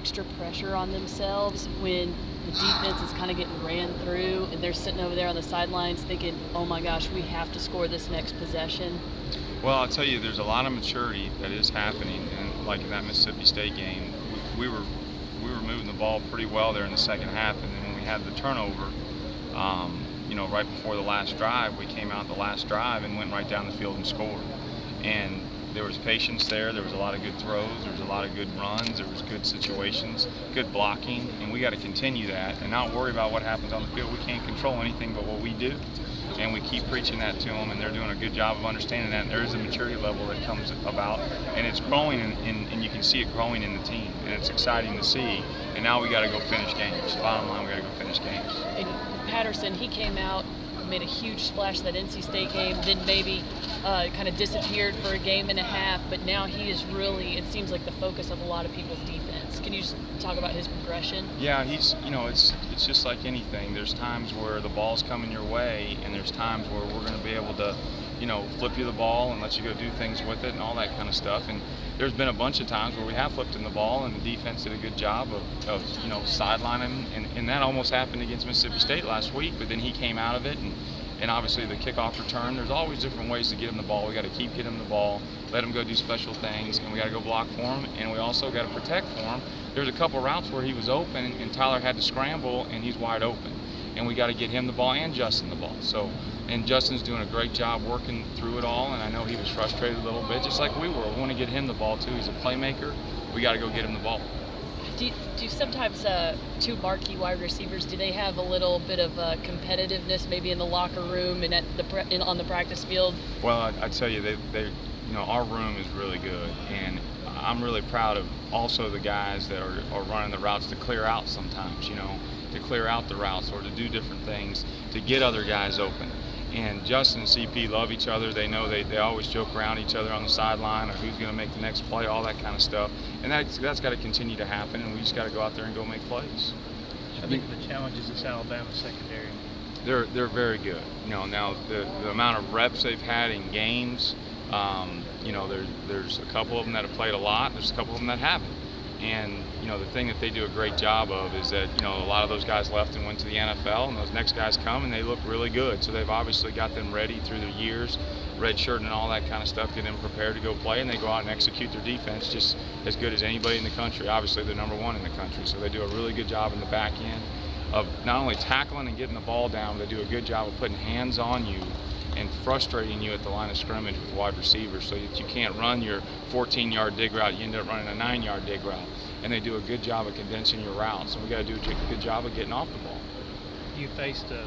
extra pressure on themselves when the defense is kind of getting ran through and they're sitting over there on the sidelines thinking, oh my gosh, we have to score this next possession? Well, I'll tell you, there's a lot of maturity that is happening, and like in that Mississippi State game, we were moving the ball pretty well there in the second half, and then when we had the turnover, right before the last drive, we came out the last drive and went right down the field and scored. And there was patience there. There was a lot of good throws. There was a lot of good runs. There was good situations, good blocking, and we got to continue that and not worry about what happens on the field. We can't control anything but what we do, and we keep preaching that to them, and they're doing a good job of understanding that. And there is a maturity level that comes about, and it's growing, and you can see it growing in the team, and it's exciting to see. And now we got to go finish games. Bottom line, we got to go finish games. And Patterson, he came out, made a huge splash that NC State game, then maybe kind of disappeared for a game and a half, but now he is really, it seems like, the focus of a lot of people's defense. Can you just talk about his progression? Yeah, he's, it's just like anything. There's times where the ball's coming your way, and there's times where we're going to be able to, flip you the ball and let you go do things with it and all that kind of stuff. And there's been a bunch of times where we have flipped in the ball, and the defense did a good job of sidelining him, and that almost happened against Mississippi State last week, but then he came out of it, and obviously the kickoff return, there's always different ways to get him the ball. We got to keep getting him the ball, let him go do special things, and we got to go block for him, and we also got to protect for him. There's a couple routes where he was open, and Tyler had to scramble, and he's wide open, and we got to get him the ball and Justin the ball. And Justin's doing a great job working through it all, and I know he was frustrated a little bit, just like we were. We want to get him the ball too. He's a playmaker. We got to go get him the ball. Do sometimes two marquee wide receivers, do they have a little bit of competitiveness maybe in the locker room and on the practice field? Well, I tell you, our room is really good, and I'm really proud of also the guys that are running the routes to clear out sometimes, to clear out the routes or to do different things to get other guys open. And Justin and CP love each other. They know they always joke around each other on the sideline or who's going to make the next play, all that kind of stuff. And that's got to continue to happen, and we just got to go out there and go make plays. I think the challenges this Alabama secondary. They're very good. Now the amount of reps they've had in games, there's a couple of them that have played a lot. There's a couple of them that haven't. And the thing that they do a great job of is that a lot of those guys left and went to the NFL, and those next guys come and they look really good. So they've obviously got them ready through the years, red shirt and all that kind of stuff, get them prepared to go play, and they go out and execute their defense just as good as anybody in the country. Obviously they're number one in the country, so they do a really good job in the back end of not only tackling and getting the ball down, but they do a good job of putting hands on you and frustrating you at the line of scrimmage with wide receivers so that you can't run your 14-yard dig route. You end up running a 9-yard dig route. And they do a good job of condensing your routes, and we got to do a good job of getting off the ball. You faced a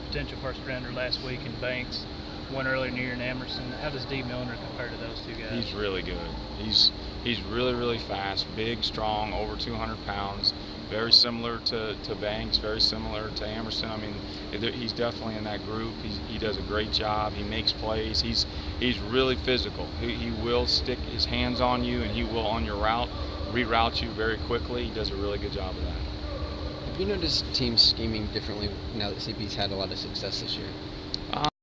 potential first rounder last week in Banks, one earlier in the year in Emerson. How does D. Milner compare to those two guys? He's really good. He's really, really fast, big, strong, over 200 pounds. Very similar to Banks, very similar to Emerson. I mean, he's definitely in that group. He does a great job. He makes plays. He's really physical. He will stick his hands on you, and he will on your route reroute you very quickly. He does a really good job of that. Have you noticed teams scheming differently now that CP's had a lot of success this year?